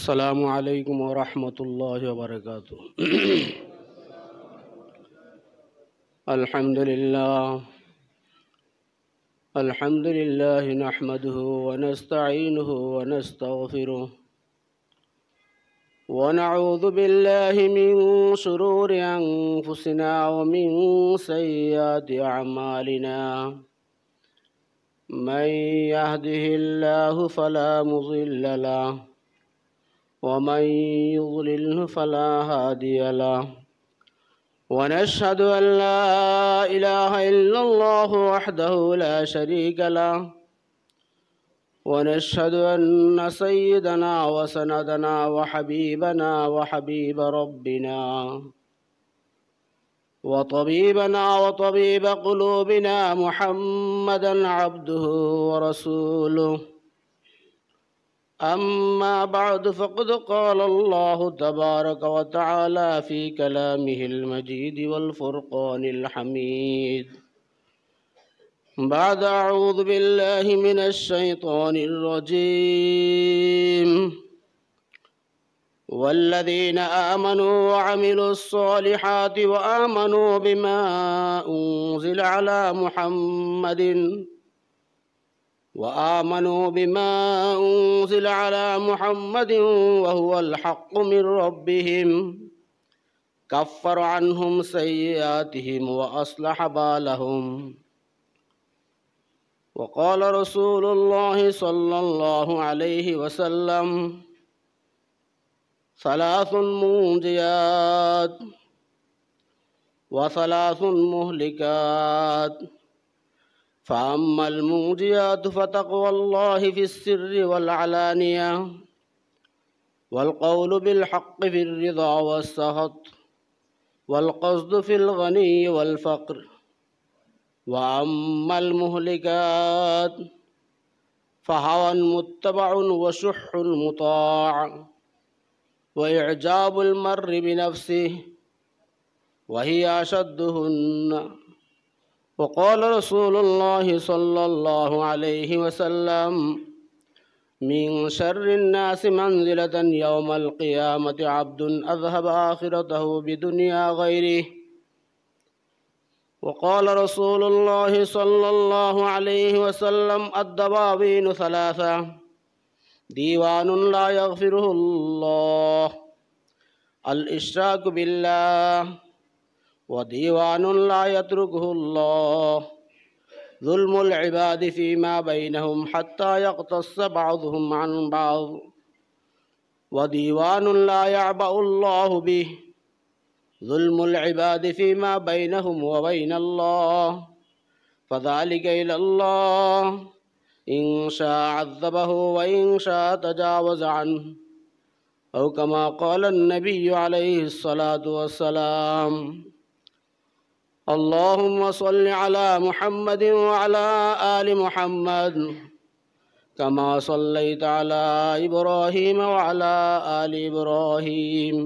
अस्सलामु अलैकुम वरहमतुल्लाहि वबरकातुहू। अल्हम्दुलिल्लाह नहमदुहु व नस्तईनुहु व नस्तगफिरुह व नऊज़ु बिल्लाहि मिन शुरूरि अनफुसिना व मिन सय्यिआति अअमालिना। मन यहदिहिल्लाहु फला मुज़िल्ल लहु वमन युज़लिल्हु फला हादिय लहु वनशहदु अन ला इलाहा इल्लल्लाहु वहदहु ला शरीक लहु वनशहदु अन्न सय्यदना व सनदना व हबीबना व हबीब रब्बिना व तबीबना व तबीब क़ुलूबिना मुहम्मदन अब्दुहु व रसूलुहु। अम्मा बअद फ़क़द क़ाल अल्लाहु तबारक व तआला फ़ी कलामिहिल मजीद वल फ़ुरक़ानिल हमीद। बअद अऊज़ु बिल्लाहि मिनश शैतानिर रजीम। वल्लज़ीना आमनू व अमिलुस्सॉलिहाति व आमनू बिमा उन्ज़िला अला मुहम्मदिन वआमनू बिमा उन्ज़िला अला मुहम्मदिन वहुवल हक़्क़ु मिर रब्बिहिम कफ़्फ़र अन्हुम सय्यिआतिहिम व अस्लह बालहुम। वक़ाल रसूलुल्लाहि सल्लल्लाहु अलैहि वसल्लम सलासुन मुंजियात व सलासुन मुहलिकात फ़अम्मल मुंजियात फ़तक़्वल्लाहि फ़िस्सिर्रि वल अलानिया वल क़ौलु बिल हक़्क़ि फ़िर्रिज़ा वस्सख़त वल क़स्दु फ़िल ग़निय्यि वल फ़क़्र। वअम्मल मुहलिकात फ़हवन मुत्तबअुन व शुह्हुन मुताअ व इअजाबुल मर्रि बिनफ़्सिहि व हिया अशद्दुहुन्न। वक़ाल रसूलुल्लाहि सल्लल्लाहु अलैहि वसल्लम मिन शर्रिन नासि मंज़िलतन यौमल क़ियामति अब्दुन अज़हब आख़िरतहु बिदुनिया ग़ैरिहि। वक़ाल रसूलुल्लाहि सल्लल्लाहु अलैहि वसल्लम अद्दवावीनु सलासा दीवानुन ला यग़फ़िरुहुल्लाह अल इश्राकु बिल्लाह व दीवानुन ला यत्रुकुहुल्लाह ज़ुल्मुल इबादि फ़ीमा बैनहुम हत्ता यक़्तस्स बअदुहुम अन बअद व दीवानुन ला यअबअुल्लाहु बिहि ज़ुल्मुल इबादि फ़ीमा बैनहुम व बैनल्लाह फ़ज़ालिका इलल्लाह इन शाअ अज़्ज़बहु व इन शाअ तजावज़ अन्हु औ कमा क़ाल अन्नबिय्यु अलैहिस्सलातु वस्सलाम। अल्लाहुम्मा सल्लि अला मुहम्मदिन व अला आलि मुहम्मद कमा सल्लैता अला इब्राहीम व अला आलि इब्राहीम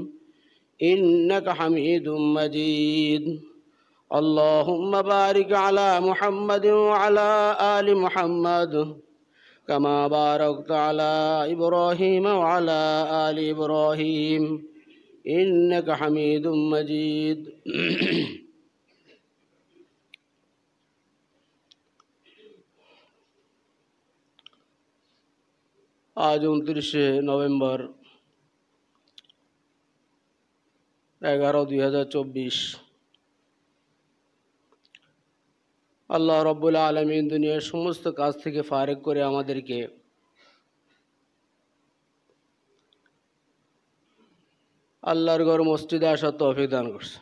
इन्नका हमीदुम मजीद। अल्लाहुम्मा बारिक अला मुहम्मदिन व अला आलि मुहम्मद कमा बारकता अला इब्राहीम व अला आलि इब्राहीम इन्नका हमीदुम मजीद। आज 29 नवंबर 11-2024 আল্লাহ রব্বুল আলামিন দুনিয়ার সমস্ত কাজ থেকে ফারেক করে আমাদেরকে আল্লাহর ঘর মসজিদে আসার তৌফিক দান করছে।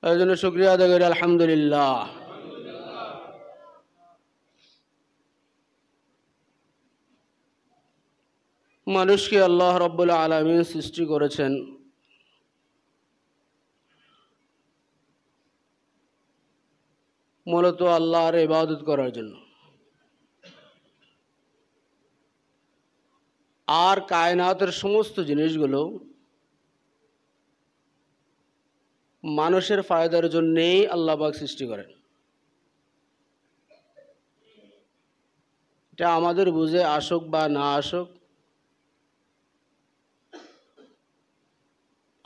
এর জন্য শুকরিয়া আদায় করি আলহামদুলিল্লাহ। মানুষকে আল্লাহ রব্বুল আলামিন সৃষ্টি করেছেন মূলত আল্লাহর ইবাদত করার জন্য। আর কায়নাতের সমস্ত জিনিসগুলো মানুষের ফায়দার জন্যেই আল্লাহ পাক সৃষ্টি করেন। এটা আমাদের বুঝে আসুক বা না আসুক,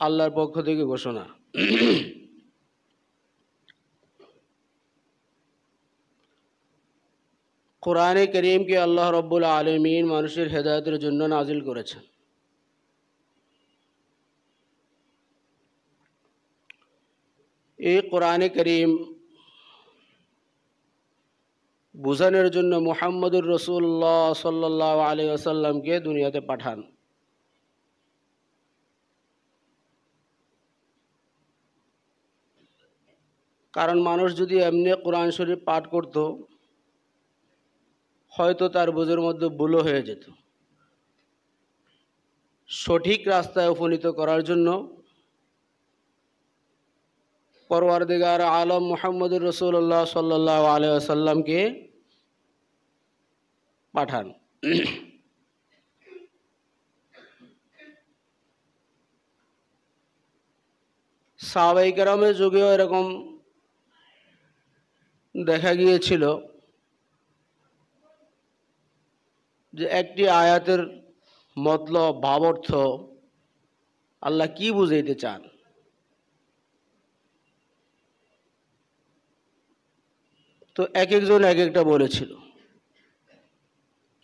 আল্লাহর পক্ষ থেকে ঘোষণা। কোরআনে করিমকে আল্লাহ রব্বুল আলামিন মানুষের হেদায়েতের জন্য নাজিল করেছেন। এই কোরআনে করিম বুঝানোর জন্য মুহাম্মদুর রাসূলুল্লাহ সাল্লাল্লাহু আলাইহি ওয়াসাল্লামকে দুনিয়াতে পাঠান। কারণ মানুষ যদি এমনি কোরআন শরীফ পাঠ করত, হয়তো তার বুঝের মধ্যে ভুলও হয়ে যেত। সঠিক রাস্তায় উপনীত করার জন্য পরওয়ারদিগার আলম মুহাম্মদুর রাসূলুল্লাহ সাল্লাল্লাহু আলাইহি ওয়াসাল্লামকে পাঠান। সাহাবায়ে কেরামের যুগেও এরকম দেখা গিয়েছিল যে একটি আয়াতের মতলব ভাবার্থ আল্লাহ কি বুঝাইতে চান, তো এক একজন এক একটা বলেছিল,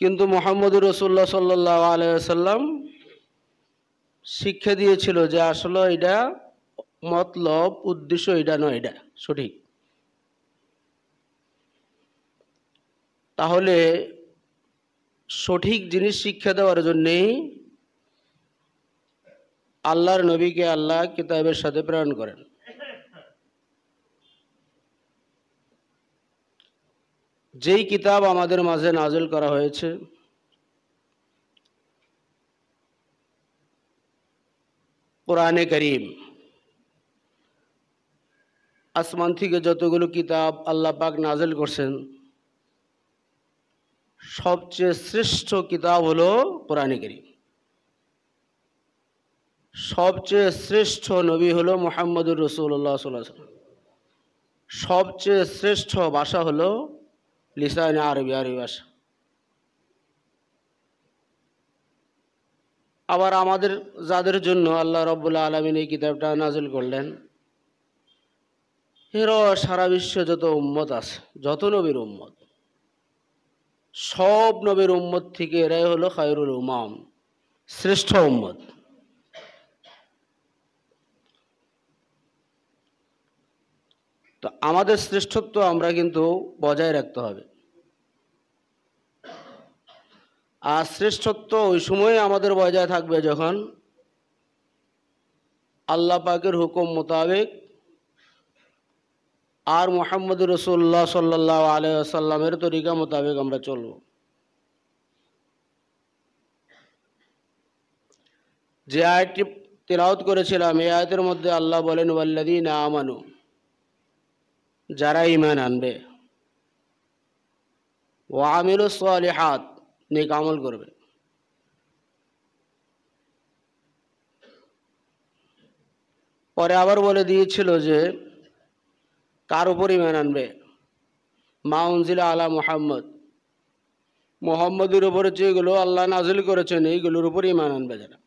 কিন্তু মুহাম্মদুর রাসূলুল্লাহ সাল্লাল্লাহু আলাইহি ওয়াসাল্লাম শিক্ষা দিয়েছিল যে আসলে এটা মতলব উদ্দেশ্য এটা নয়, এটা সঠিক। তাহলে সঠিক জিনিস শিক্ষা দেওয়ার জন্যেই আল্লাহর নবীকে আল্লাহ কিতাবের সাথে প্রেরণ করেন। যেই কিতাব আমাদের মাঝে নাজিল করা হয়েছে কোরআনে করিম, আসমান থেকে যতগুলো কিতাব আল্লাহ পাক নাজিল করছেন সবচেয়ে শ্রেষ্ঠ কিতাব হলো কোরআনে করিম। সবচেয়ে শ্রেষ্ঠ নবী হলো মুহাম্মদুর রাসূলুল্লাহ সাল্লাল্লাহু আলাইহি ওয়াসাল্লাম। সবচেয়ে শ্রেষ্ঠ ভাষা হলো লিসানে আরবি, আরবি ভাষা। আবার আমাদের যাদের জন্য আল্লাহ রাব্বুল আলামিন এই কিতাবটা নাজিল করলেন, এরা সারা বিশ্বে যত উম্মত আছে, যত নবীর উম্মত, সব নবীর উম্মত থেকে এরাই হলো খায়রুল উমাম, শ্রেষ্ঠ উম্মত। তো আমাদের শ্রেষ্ঠত্ব আমরা কিন্তু বজায় রাখতে হবে। আর শ্রেষ্ঠত্ব ওই সময় আমাদের বজায় থাকবে যখন আল্লাহ পাকের হুকুম মোতাবেক আর মুহাম্মদুর রাসূলুল্লাহ সাল্লাল্লাহু আলাইহি ওয়াসাল্লামের তরিকা মোতাবেক আমরা চলব। যে আয়াতটি তিলাওয়াত করেছিলাম, এই আয়াতের মধ্যে আল্লাহ বলেন ওয়াল্লাযীনা আমানু, যারা ঈমান আনবে, ওয়া আমিলুস সালিহাত, নেক আমল করবে, পরে আবার বলে দিয়েছিল যে কার উপর ঈমান আনবে, মা উনজিলা আলা মুহাম্মদ, মুহাম্মদের উপরে যেগুলো আল্লাহ নাজিল করেছেন এইগুলোর উপর ঈমান আনবে যারা।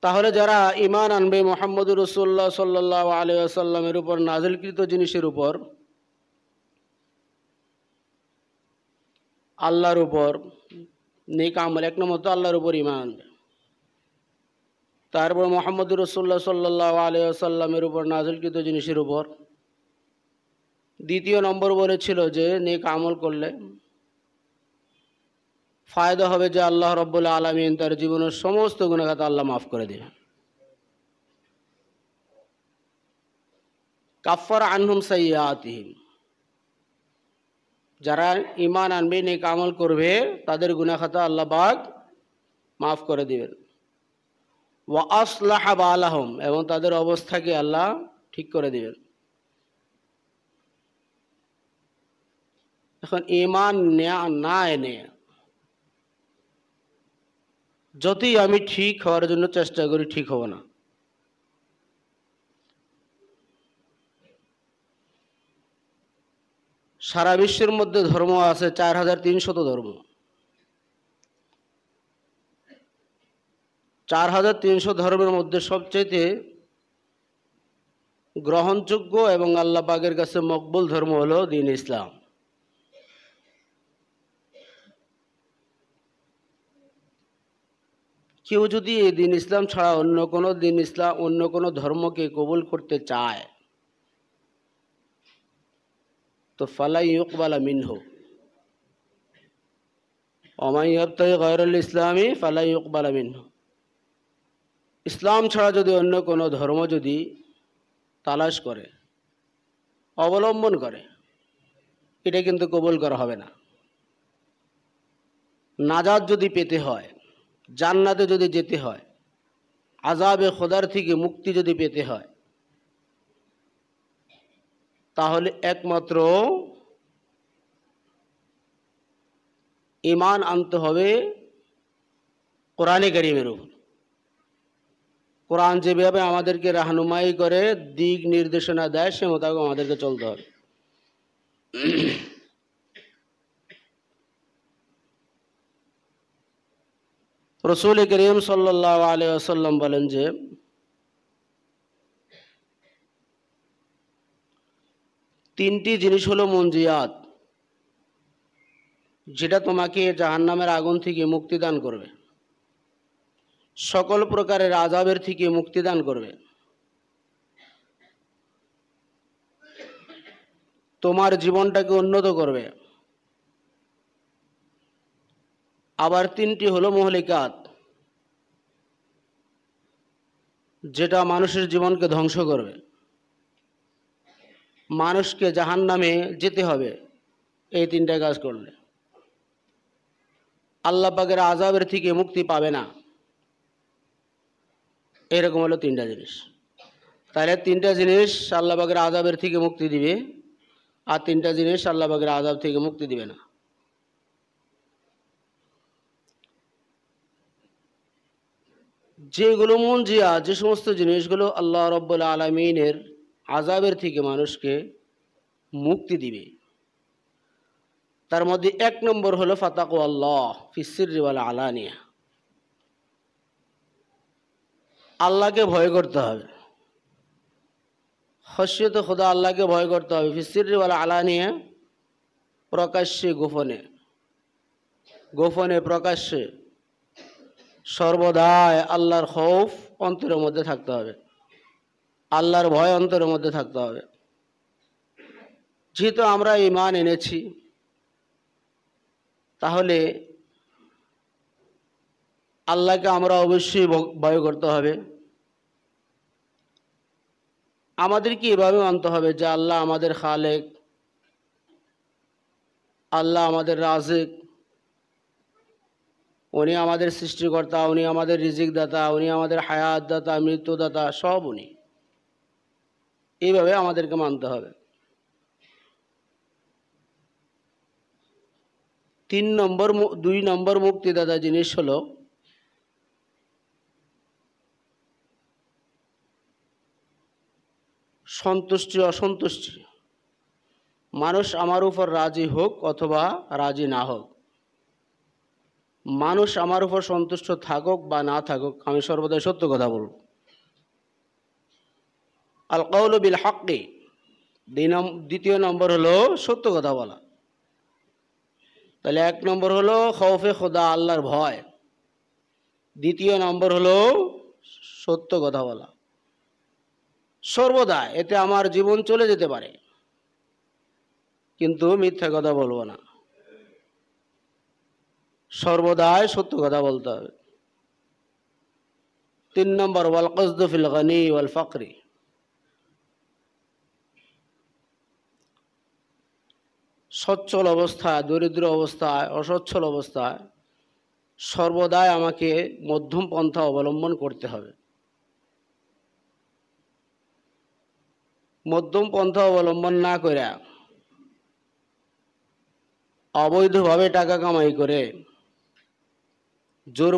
তাহলে যারা ঈমান আনবে মুহাম্মদুর রাসূলুল্লাহ সাল্লাল্লাহু আলাইহি ওয়াসাল্লামের উপর নাজিলকৃত জিনিসের উপর, আল্লাহর উপর নেক আমল, এক নম্বর তো আল্লাহর উপর ঈমান আনবে, তারপর মুহাম্মদুর রাসূলুল্লাহ সাল্লাল্লাহু আলাইহি ওয়াসাল্লামের উপর নাজিলকৃত জিনিসের উপর। দ্বিতীয় নম্বর বলেছিল যে নেক আমল করলে ফায়দা হবে যে আল্লাহ রাব্বুল আলামিন তার জীবনের সমস্ত গুনাহ আল্লাহ মাফ করে দেবে। কাফারা আনহুম সাইয়্যাতিহিম, যারা ঈমান আনবে নেক আমল করবে তাদের গুনাহ খাতা আল্লাহ পাক মাফ করে দিবেন। ওয়া আসলাহা বালাহুম, এবং তাদের অবস্থাকে আল্লাহ ঠিক করে দিবেন। এখন ঈমান না এনে যতই আমি ঠিক হওয়ার জন্য চেষ্টা করি, ঠিক হব না। সারা বিশ্বের মধ্যে ধর্ম আছে ৪৩০০ ধর্ম। 4300 ধর্মের মধ্যে সবচেয়ে গ্রহণযোগ্য এবং আল্লাহ পাকের কাছে মকবুল ধর্ম হলো দ্বীন ইসলাম। কেউ যদি এই দ্বীন ইসলাম ছাড়া অন্য কোনো ধর্মকে কবুল করতে চায় তো ফালা ইউকবালা মিনহু ওয়া মান ইয়াবতাগি গায়রাল ইসলামি ফালা ইউকবালা মিনহু। ইসলাম ছাড়া যদি অন্য কোনো ধর্ম যদি তালাশ করে, অবলম্বন করে, এটা কিন্তু কবুল করা হবে না। নাজাত যদি পেতে হয়, জান্নাতে যদি যেতে হয়, আযাবে খোদার থেকে মুক্তি যদি পেতে হয়, তাহলে একমাত্র ঈমান আনতে হবে কোরআনে কারীমের উপর। কোরআন যেভাবে আমাদেরকে রাহনুমাই করে, দিক নির্দেশনা দেয়, সে মোতাবেক আমাদেরকে চলতে হবে। রাসূল করিম সাল্লাল্লাহু আলাইহি ওয়াসাল্লাম বলেন যে তিনটি জিনিস হলো মুনজিয়াত, যেটা তোমাকে জাহান্নামের আগুন থেকে মুক্তি দান করবে, সকল প্রকারের আযাবের থেকে মুক্তি দান করবে, তোমার জীবনটাকে উন্নত করবে। আবার তিনটি হলো মুহলিকাত, যেটা মানুষের জীবনকে ধ্বংস করবে, মানুষকে জাহান্নামে যেতে হবে এই তিনটা কাজ করলে। আল্লাহ পাকের আযাবের থেকে মুক্তি পাবে না। এরকম হলো তিনটা জিনিস। তাহলে তিনটা জিনিস আল্লাহ পাকের আযাবের থেকে মুক্তি দিবে, আর তিনটা জিনিস আল্লাহ পাকের আযাব থেকে মুক্তি দিবে না। যেগুলো মুনজিয়া, যে সমস্ত জিনিসগুলো আল্লাহ রাব্বুল আলামিনের আযাবের থেকে মানুষকে মুক্তি দিবে, তার মধ্যে এক নম্বর হলো ফাতাকুল্লাহ ফিস সিররি ওয়াল আলানিয়া। আল্লাহকে ভয় করতে হবে, খশিয়ত খোদা, আল্লাহকে ভয় করতে হবে। ফিস সিররি ওয়াল আলানিয়া, প্রকাশ্যে গোপনে, গোপনে প্রকাশ্যে, সর্বদাই আল্লাহর খৌফ অন্তরের মধ্যে থাকতে হবে, আল্লাহর ভয় অন্তরের মধ্যে থাকতে হবে। যেহেতু আমরা ঈমান এনেছি, তাহলে আল্লাহকে আমরা অবশ্যই ভয় করতে হবে। আমাদেরকে এভাবে মানতে হবে যে আল্লাহ আমাদের খালেক, আল্লাহ আমাদের রাজিক, উনি আমাদের সৃষ্টিকর্তা, উনি আমাদের রিজিক দাতা, উনি আমাদের হায়াত দাতা, মৃত্যুদাতা, সব উনি। এইভাবে আমাদেরকে মানতে হবে। 2 নম্বর মুক্তিদাতা জিনিস হলো সন্তুষ্টি অসন্তুষ্টি। মানুষ আমার উপর রাজি হোক অথবা রাজি না হোক, মানুষ আমার উপর সন্তুষ্ট থাকুক বা না থাকুক, আমি সর্বদাই সত্য কথা বলব। আল কাউলু বিল হাক্কি, দ্বিতীয় নম্বর হলো সত্য কথা বলা। তাহলে 1 নম্বর হলো খৌফে খোদা, আল্লাহর ভয়। দ্বিতীয় নম্বর হলো সত্য কথা বলা। সর্বদা এতে আমার জীবন চলে যেতে পারে, কিন্তু মিথ্যা কথা বলবো না, সর্বদাই সত্য কথা বলতে হবে। 3 নম্বর ওয়াল কসদু ফিল গনি ওয়াল ফাকরি, সচ্ছল অবস্থায়, দরিদ্র অবস্থায়, অসচ্ছল অবস্থায় সর্বদাই আমাকে মধ্যম পন্থা অবলম্বন করতে হবে। মধ্যম পন্থা অবলম্বন না করে অবৈধভাবে টাকা কামাই করে জোর